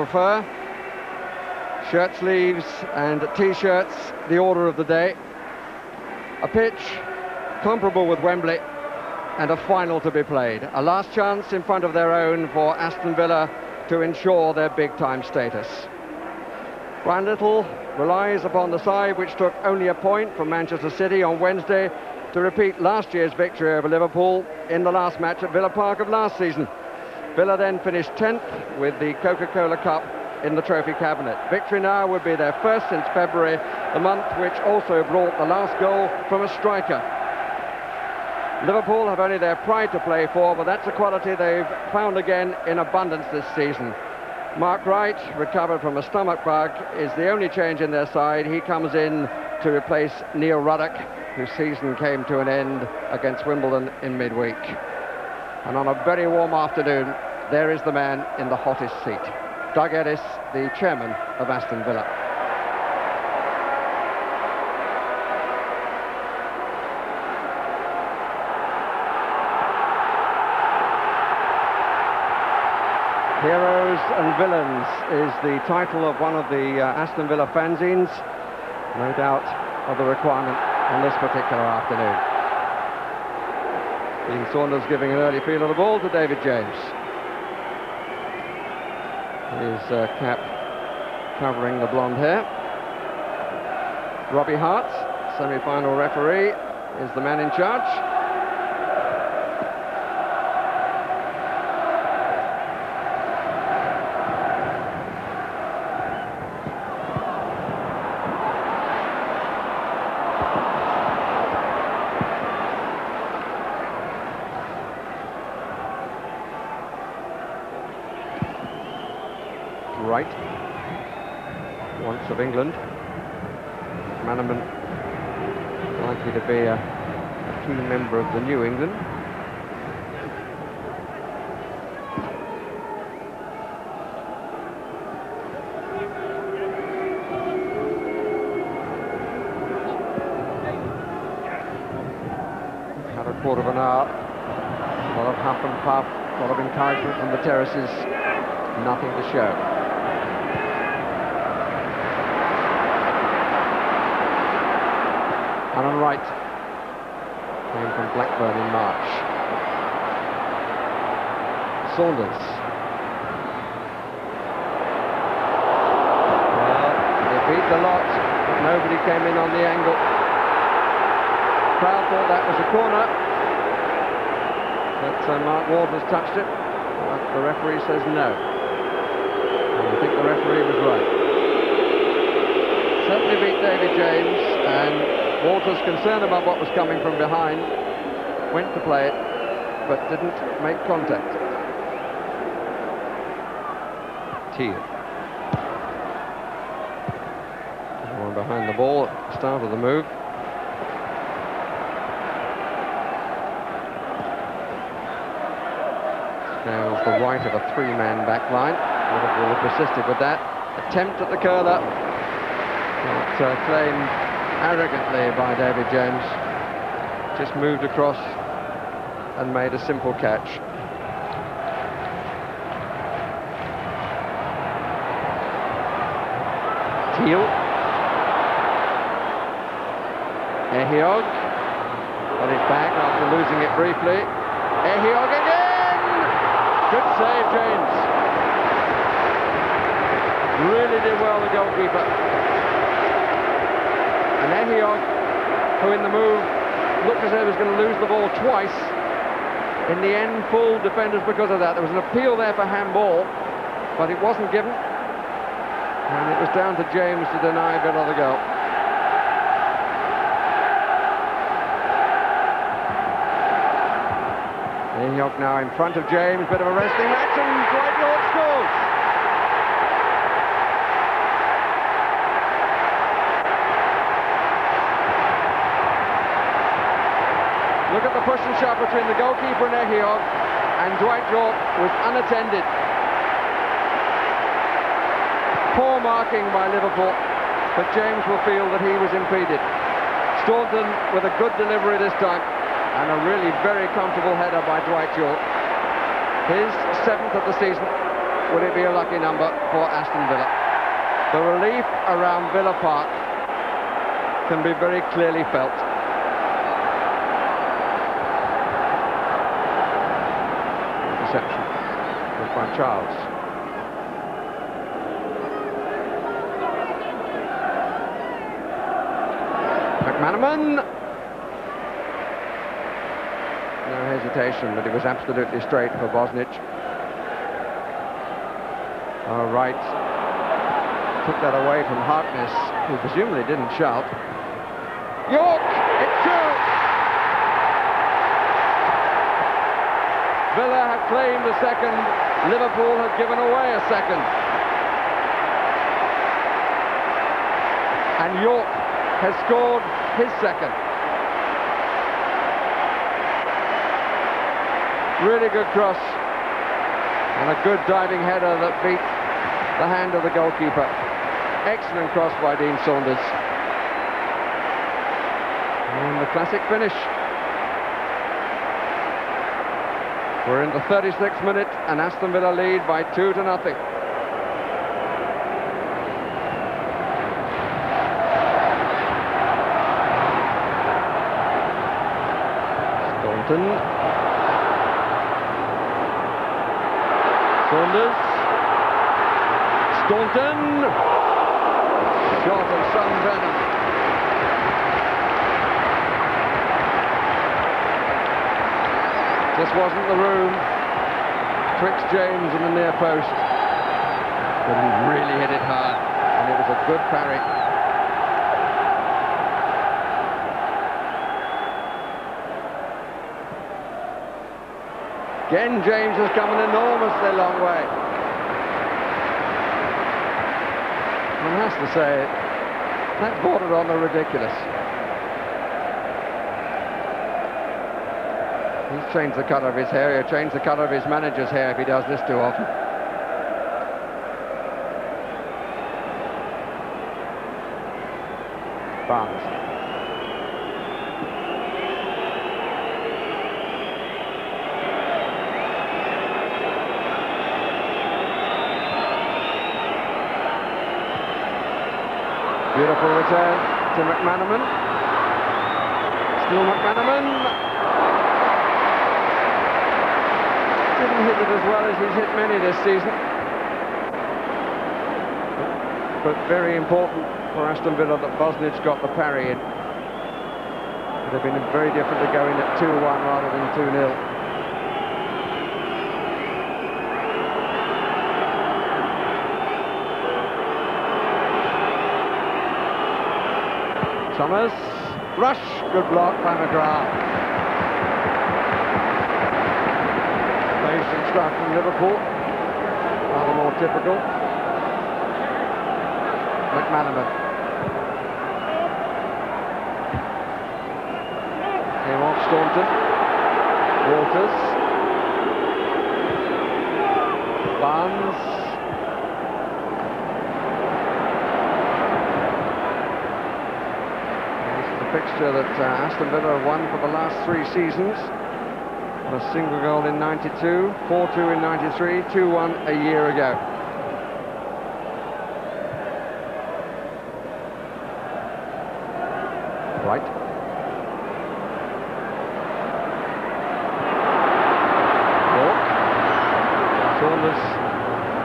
prefer. Shirt sleeves and T-shirts, the order of the day. A pitch comparable with Wembley, and a final to be played. A last chance in front of their own for Aston Villa to ensure their big-time status. Brian Little relies upon the side which took only a point from Manchester City on Wednesday to repeat last year's victory over Liverpool in the last match at Villa Park of last season. Villa then finished 10th with the Coca-Cola Cup in the trophy cabinet. Victory now would be their first since February, the month which also brought the last goal from a striker. Liverpool have only their pride to play for, but that's a quality they've found again in abundance this season. Mark Wright, recovered from a stomach bug, is the only change in their side. He comes in to replace Neil Ruddock, whose season came to an end against Wimbledon in midweek. And on a very warm afternoon, there is the man in the hottest seat, Doug Ellis, the chairman of Aston Villa. Heroes and Villains is the title of one of the Aston Villa fanzines. No doubt of the requirement on this particular afternoon. Dean Saunders giving an early feel of the ball to David James. His cap covering the blonde hair. Robbie Hart, semi-final referee, is the man in charge. Right, once of England. Manaman likely to be a key member of the New England. Had a quarter of an hour, a lot of huff and puff, a lot of encouragement from the terraces, nothing to show. Alan Wright came from Blackburn in March. Saunders. Well, they beat the lot, but nobody came in on the angle. Crowd thought that was a corner, but Mark Walters touched it, but the referee says no. And I think the referee was right. Certainly beat David James, and Walters, concerned about what was coming from behind, went to play it, but didn't make contact. Teal. Everyone behind the ball at the start of the move. Scales the right of a three-man back line. Liverpool have persisted with that. Attempt at the curler. But claimed arrogantly by David James, just moved across and made a simple catch. Teal. Ehiog got it back after losing it briefly. Ehiog again! Good save, James. Really did well, the goalkeeper. And Ehiog, who in the move looked as though he was going to lose the ball twice, in the end fooled defenders because of that. There was an appeal there for handball, but it wasn't given, and it was down to James to deny Villa the goal. Ehiog now in front of James, bit of a wrestling match, and Dwight York scores. Look at the push and shove between the goalkeeper and Ehiog, and Dwight York was unattended. Poor marking by Liverpool, but James will feel that he was impeded. Staunton with a good delivery this time, and a really very comfortable header by Dwight York. His 7th of the season, would it be a lucky number for Aston Villa? The relief around Villa Park can be very clearly felt. Interception was by Charles. McManaman. No hesitation, but it was absolutely straight for Bosnich. All right. Took that away from Harkness, who presumably didn't shout. York! It's true! Villa have claimed a second. Liverpool have given away a second. And York has scored his second. Really good cross. And a good diving header that beat the hand of the goalkeeper. Excellent cross by Dean Saunders. And the classic finish. We're in the 36th minute and Aston Villa lead by 2-0. Staunton. Saunders. Staunton. Shot of Son Brennan. This wasn't the room. Twixt James and the near post. But he really hit it hard. And it was a good parry. Again, James has come an enormously long way. One has to say, that bordered on the ridiculous. He's changed the colour of his hair. He'll change the colour of his manager's hair if he does this too often. Barnes. Beautiful return to McManaman. Still McManaman. Didn't hit it as well as he's hit many this season. But very important for Aston Villa that Bosnich got the parry in. It would have been very different to going at 2-1 rather than 2-0. Thomas. Rush. Good block by McGrath. Basic stuff from Liverpool. Rather more typical. McManaman. Came off Staunton. Walters. Barnes. This is a fixture that Aston Villa have won for the last 3 seasons. A single goal in 92, 4-2 in 93, 2-1 a year ago. Right. York. Saunders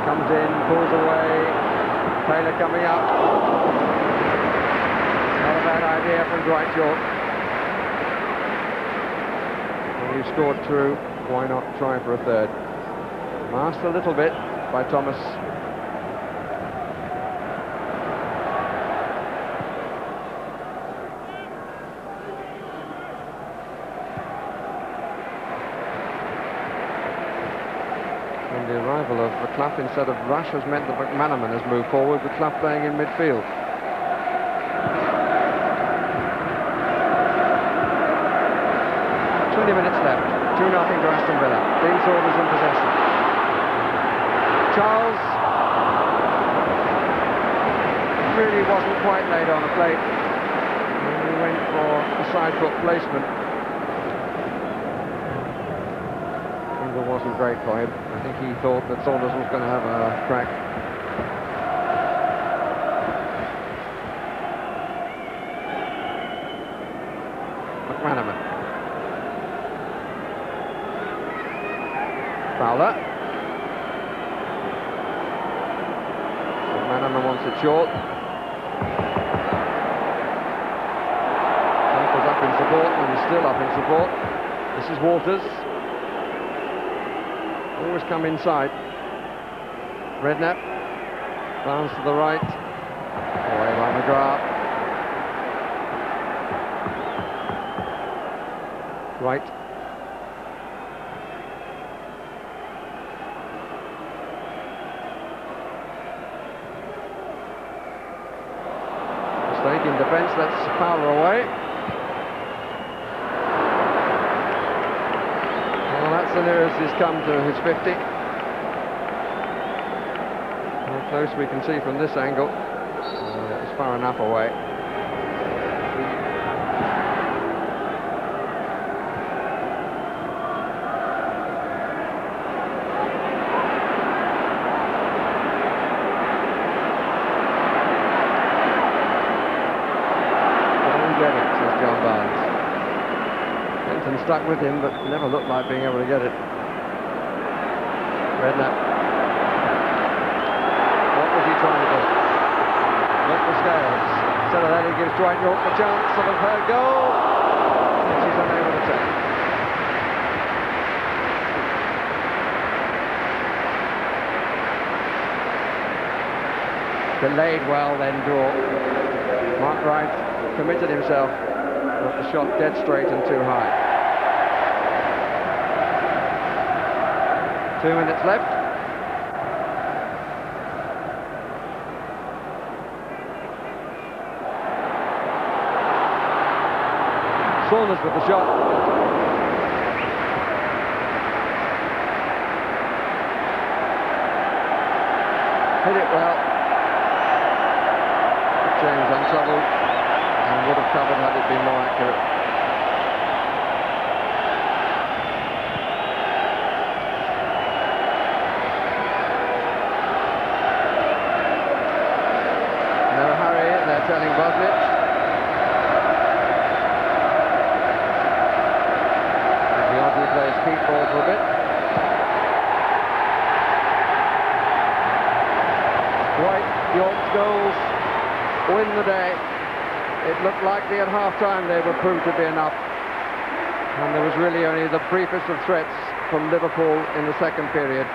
comes in, pulls away. Taylor coming up. Not a bad idea from Dwight York. You scored 2, why not try for a third? Masked a little bit by Thomas. And the arrival of Clough instead of Rush has meant that McManaman has moved forward with Clough playing in midfield. Minutes left, 2-0 to Aston Villa. Dean Saunders in possession. Charles really wasn't quite laid on a plate. He went for a side foot placement. And there was wasn't great for him. I think he thought that Saunders was going to have a crack. McManaman. Fowler. McManaman wants it short. Michael's up in support, and he's still up in support. This is Walters. Always come inside. Redknapp. Bounce to the right. Away by McGrath. Right. Mistake in defence, that's Fowler away. Well, that's the nearest he's come to his 50. How close we can see from this angle. It's far enough away. Stuck with him, but never looked like being able to get it. Redknapp. What was he trying to do? Look the scales. Instead of that, he gives Dwight York the chance of a third goal, which he's unable to take. Delayed well, then draw. Mark Wright committed himself, got the shot dead straight and too high. 2 minutes left. Saunders with the shot. Hit it well. James untroubled and would have covered had it been more accurate. Telling Bosnich. The Aussie plays keep ball for a bit. Dwight York's goals win the day. It looked likely at half-time they would prove to be enough. And there was really only the briefest of threats from Liverpool in the second period.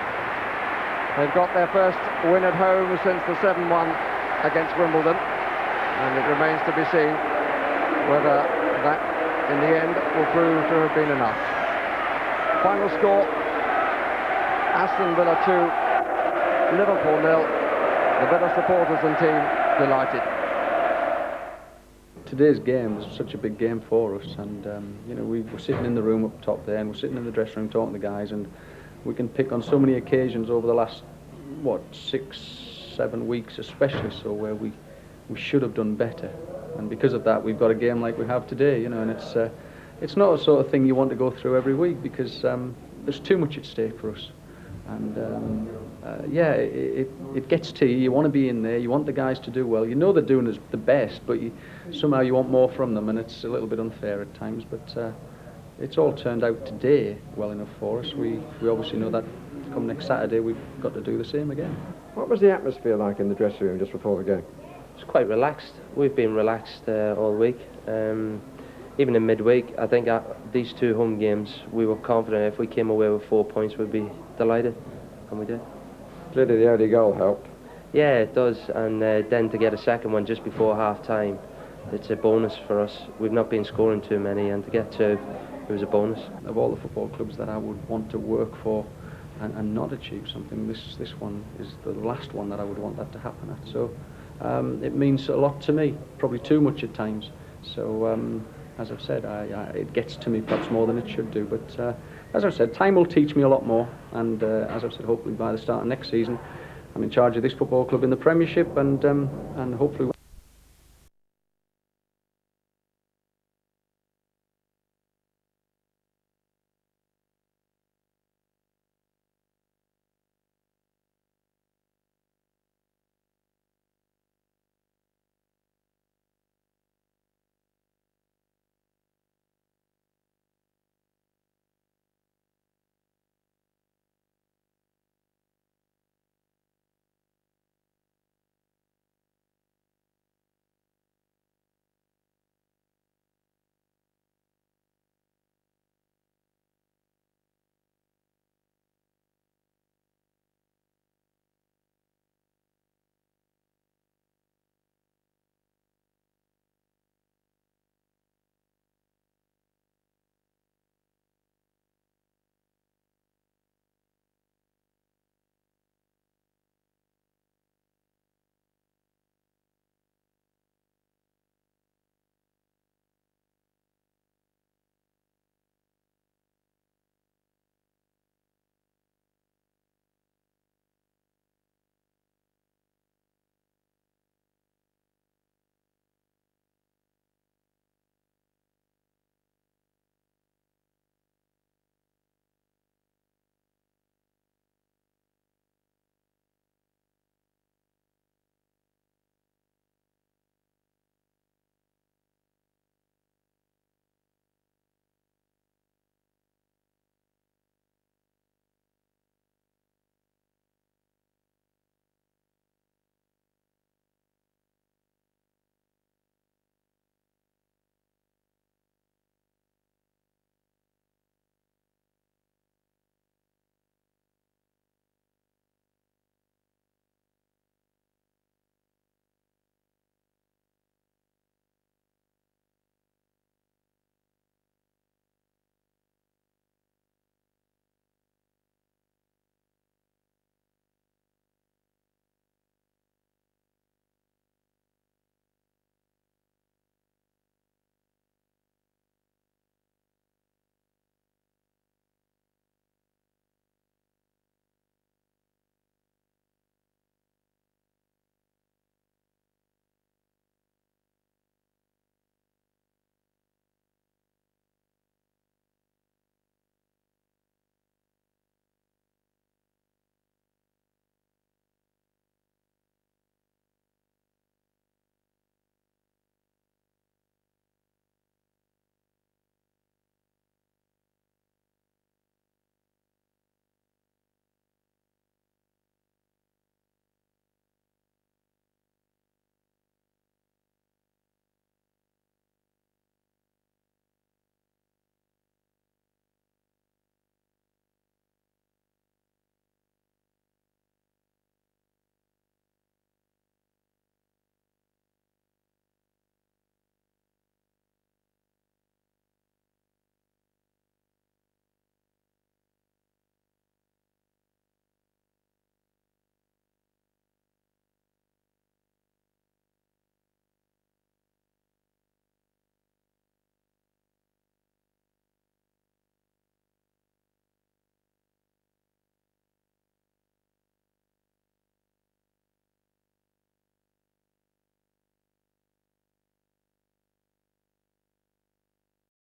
They've got their first win at home since the 7-1 against Wimbledon. And it remains to be seen whether that, in the end, will prove to have been enough. Final score, Aston Villa 2, Liverpool 0. The Villa supporters and team delighted. Today's game was such a big game for us, and you know, we were sitting in the room up top there, and we're sitting in the dressing room talking to the guys, and we can pick on so many occasions over the last, 6-7 weeks especially so, where we should have done better, and because of that we've got a game like we have today, you know, and it's not a sort of thing you want to go through every week, because there's too much at stake for us, and yeah, it gets to you. You want to be in there, you want the guys to do well, you know they're doing the best, but somehow you want more from them, and it's a little bit unfair at times, but it's all turned out today well enough for us. We obviously know that come next Saturday we've got to do the same again. What was the atmosphere like in the dressing room just before the game? It's quite relaxed. We've been relaxed all week. Even in midweek, I think these two home games, we were confident if we came away with 4 points, we'd be delighted, and we did. Clearly the early goal helped. Yeah, it does, and then to get a second one just before half-time, it's a bonus for us. We've not been scoring too many, and to get two, it was a bonus. Of all the football clubs that I would want to work for and not achieve something, this one is the last one that I would want that to happen at. So it means a lot to me, probably too much at times. So as I've said, it gets to me perhaps more than it should do. But as I've said, time will teach me a lot more. And as I've said, hopefully by the start of next season, I'm in charge of this football club in the Premiership, and hopefully